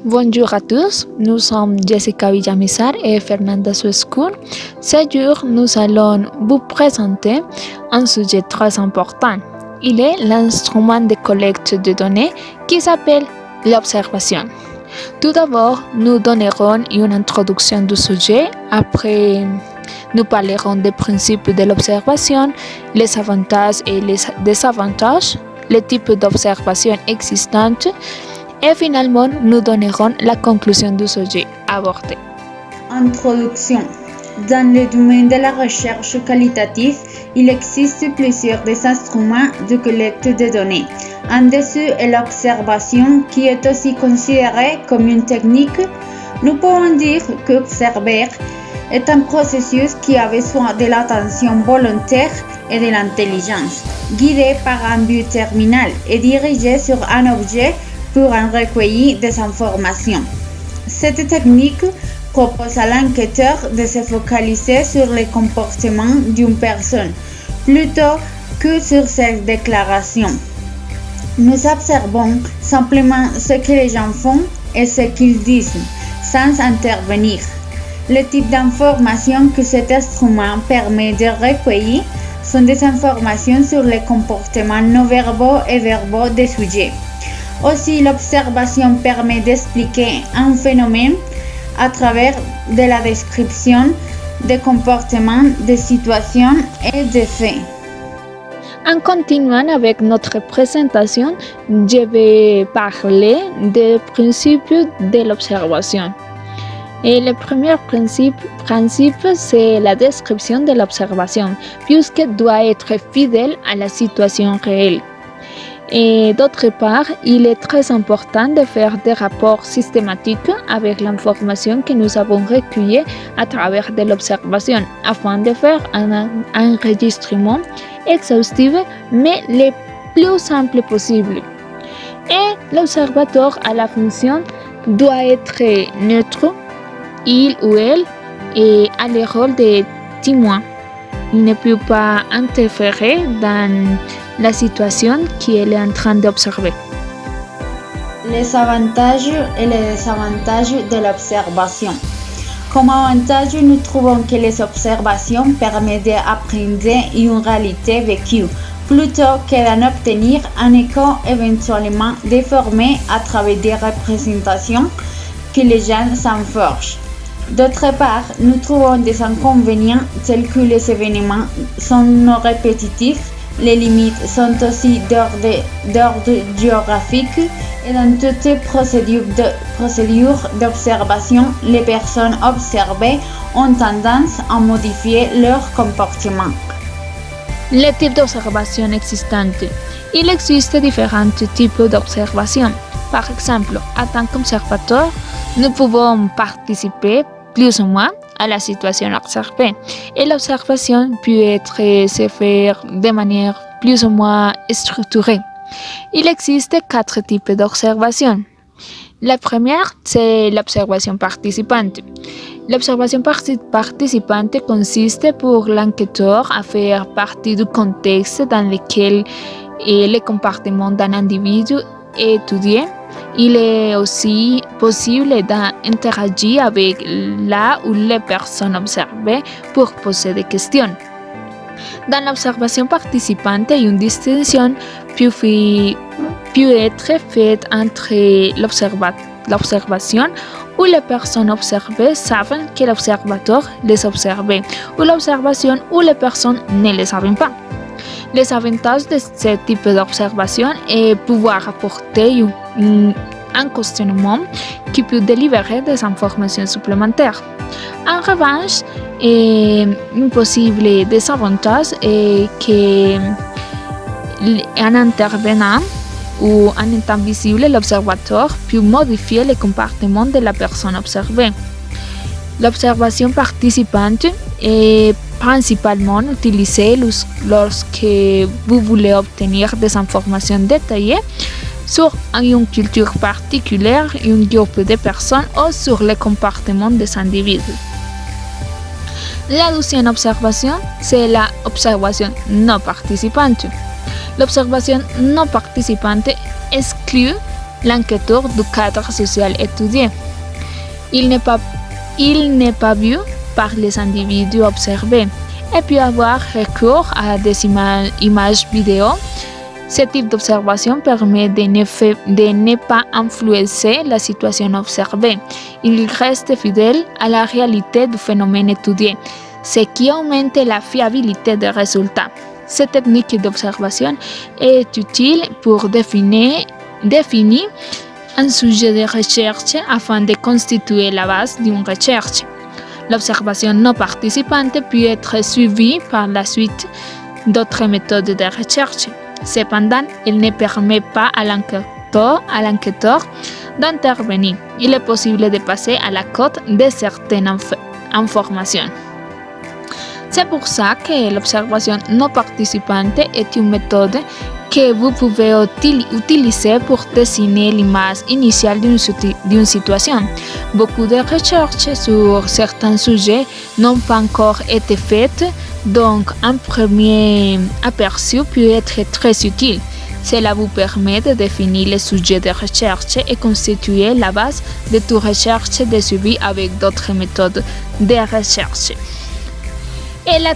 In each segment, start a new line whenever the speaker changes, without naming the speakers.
Bonjour à tous, nous sommes Jessica Villamizar et Fernanda Suescur. Ce jour, nous allons vous présenter un sujet très important. Il est l'instrument de collecte de données qui s'appelle l'observation. Tout d'abord, nous donnerons une introduction du sujet. Après, nous parlerons des principes de l'observation, les avantages et les désavantages, les types d'observation existantes. Et finalement, nous donnerons la conclusion du sujet abordé.
Introduction. Dans le domaine de la recherche qualitative, il existe plusieurs instruments de collecte de données. Un dessus est l'observation qui est aussi considérée comme une technique. Nous pouvons dire qu'observer est un processus qui a besoin de l'attention volontaire et de l'intelligence, guidé par un but terminal et dirigé sur un objet pour en recueillir des informations. Cette technique propose à l'enquêteur de se focaliser sur les comportements d'une personne plutôt que sur ses déclarations. Nous observons simplement ce que les gens font et ce qu'ils disent, sans intervenir. Le type d'informations que cet instrument permet de recueillir sont des informations sur les comportements non verbaux et verbaux des sujets. Aussi, l'observation permet d'expliquer un phénomène à travers de la description des comportements, des situations et des faits.
En continuant avec notre présentation, je vais parler des principes de l'observation. Et le premier principe, c'est la description de l'observation, puisqu'elle doit être fidèle à la situation réelle. Et d'autre part, il est très important de faire des rapports systématiques avec l'information que nous avons recueillie à travers de l'observation, afin de faire un enregistrement exhaustif, mais le plus simple possible. Et l'observateur à la fonction doit être neutre, il ou elle, et a le rôle de témoin. Il ne peut pas interférer dans la situation qu'elle est en train d'observer.
Les avantages et les désavantages de l'observation. Comme avantage, nous trouvons que les observations permettent d'apprendre une réalité vécue, plutôt que d'en obtenir un écho éventuellement déformé à travers des représentations que les gens s'en forgent. D'autre part, nous trouvons des inconvénients tels que les événements sont non répétitifs, les limites sont aussi d'ordre géographique et dans toute procédure d'observation, les personnes observées ont tendance à modifier leur comportement.
Les types d'observation existantes. Il existe différents types d'observation. Par exemple, en tant qu'observateur, nous pouvons participer plus ou moins à la situation observée. Et l'observation peut se faire de manière plus ou moins structurée. Il existe 4 types d'observation. La première, c'est l'observation participante. L'observation participante consiste pour l'enquêteur à faire partie du contexte dans lequel le comportement d'un individu est étudié. Il est aussi possible d'interagir avec la ou les personnes observées pour poser des questions. Dans l'observation participante, une distinction peut être faite entre l'observation où les personnes observées savent que l'observateur les observe, ou l'observation où les personnes ne le savent pas. Les avantages de ce type d'observation est pouvoir apporter un questionnement qui peut délivrer des informations supplémentaires. En revanche, un possible désavantage est qu'en intervenant ou en étant visible, l'observateur peut modifier le comportement de la personne observée. L'observation participante est principalement utilisée lorsque vous voulez obtenir des informations détaillées sur une culture particulière, un groupe de personnes ou sur le comportement des individus. La deuxième observation, c'est l'observation non participante. L'observation non participante exclut l'enquêteur du cadre social étudié. Il n'est pas vu par les individus observés et peut avoir recours à des images vidéo. Ce type d'observation permet de ne pas influencer la situation observée. Il reste fidèle à la réalité du phénomène étudié, ce qui augmente la fiabilité des résultats. Cette technique d'observation est utile pour définir un sujet de recherche afin de constituer la base d'une recherche. L'observation non participante peut être suivie par la suite d'autres méthodes de recherche. Cependant, elle ne permet pas à l'enquêteur d'intervenir. Il est possible de passer à la côte de certaines informations. C'est pour ça que l'observation non participante est une méthode que vous pouvez utiliser pour dessiner l'image initiale d'une situation. Beaucoup de recherches sur certains sujets n'ont pas encore été faites, donc un premier aperçu peut être très utile. Cela vous permet de définir les sujets de recherche et constituer la base de toute recherche de suivi avec d'autres méthodes de recherche. Et le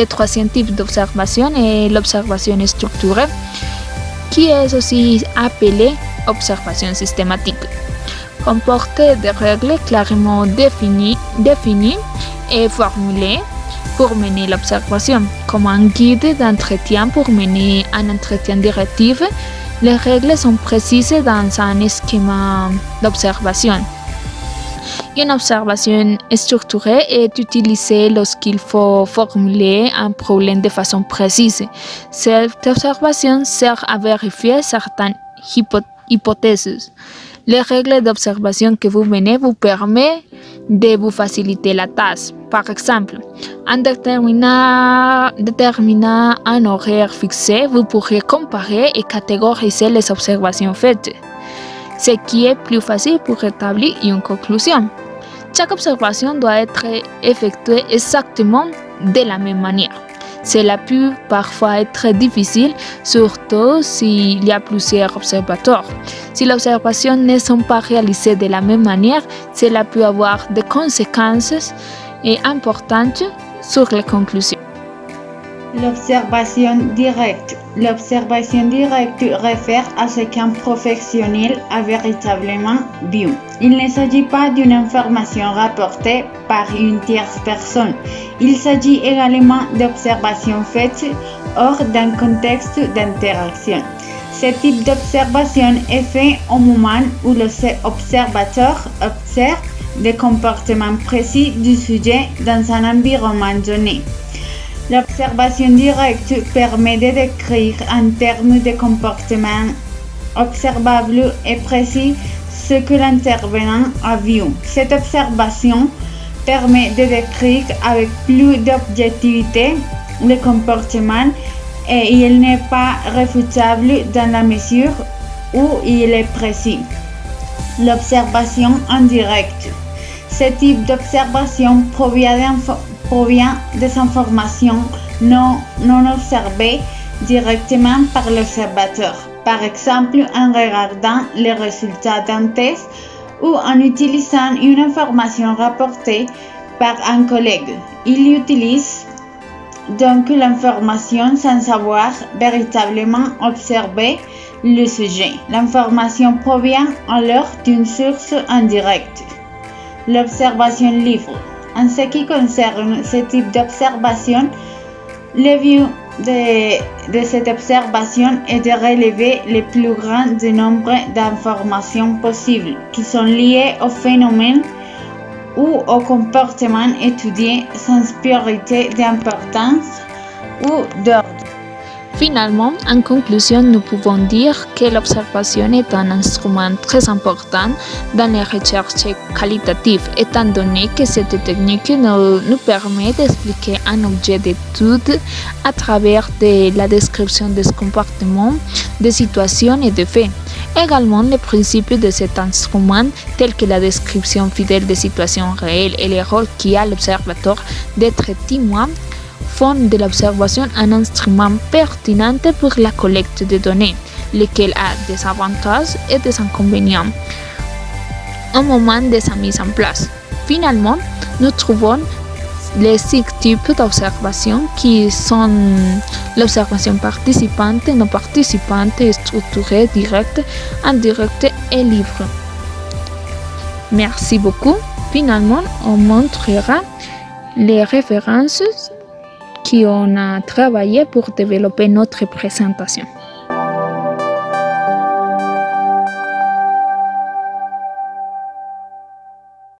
troisième type d'observation est l'observation structurée, qui est aussi appelée observation systématique. Comporte des règles clairement définies et formulées pour mener l'observation. Comme un guide d'entretien pour mener un entretien directif, les règles sont précises dans un schéma d'observation. Une observation structurée est utilisée lorsqu'il faut formuler un problème de façon précise. Cette observation sert à vérifier certaines hypothèses. Les règles d'observation que vous menez vous permettent de vous faciliter la tâche. Par exemple, en déterminant un horaire fixé, vous pourrez comparer et catégoriser les observations faites, ce qui est plus facile pour établir une conclusion. Chaque observation doit être effectuée exactement de la même manière. Cela peut parfois être difficile, surtout s'il y a plusieurs observateurs. Si les observations ne sont pas réalisées de la même manière, cela peut avoir des conséquences importantes sur les conclusions.
L'observation directe. L'observation directe réfère à ce qu'un professionnel a véritablement vu. Il ne s'agit pas d'une information rapportée par une tierce personne. Il s'agit également d'observations faites hors d'un contexte d'interaction. Ce type d'observation est fait au moment où l'observateur observe des comportements précis du sujet dans un environnement donné. L'observation directe permet de décrire en termes de comportements observables et précis ce que l'intervenant a vu. Cette observation permet de décrire avec plus d'objectivité le comportement et il n'est pas réfutable dans la mesure où il est précis. L'observation en direct. Ce type d'observation provient des informations non observées directement par l'observateur, par exemple en regardant les résultats d'un test ou en utilisant une information rapportée par un collègue. Il utilise donc l'information sans avoir véritablement observé le sujet. L'information provient alors d'une source indirecte. L'observation libre. En ce qui concerne ce type d'observation, le but de cette observation est de relever le plus grand nombre d'informations possibles qui sont liées au phénomène ou au comportement étudié sans priorité d'importance ou d'ordre.
Finalement, en conclusion, nous pouvons dire que l'observation est un instrument très important dans les recherches qualitatives, étant donné que cette technique nous permet d'expliquer un objet d'étude à travers la description des comportements, des situations et des faits. Également, les principes de cet instrument, tels que la description fidèle des situations réelles et le rôle qu'a l'observateur d'être témoin, font de l'observation un instrument pertinent pour la collecte de données. lequel a des avantages et des inconvénients au moment de sa mise en place. Finalement, nous trouvons les 6 types d'observation qui sont l'observation participante, non participante, structurée, directe, indirecte et libre. Merci beaucoup. Finalement, on montrera les références qu'on a travaillées pour développer notre présentation.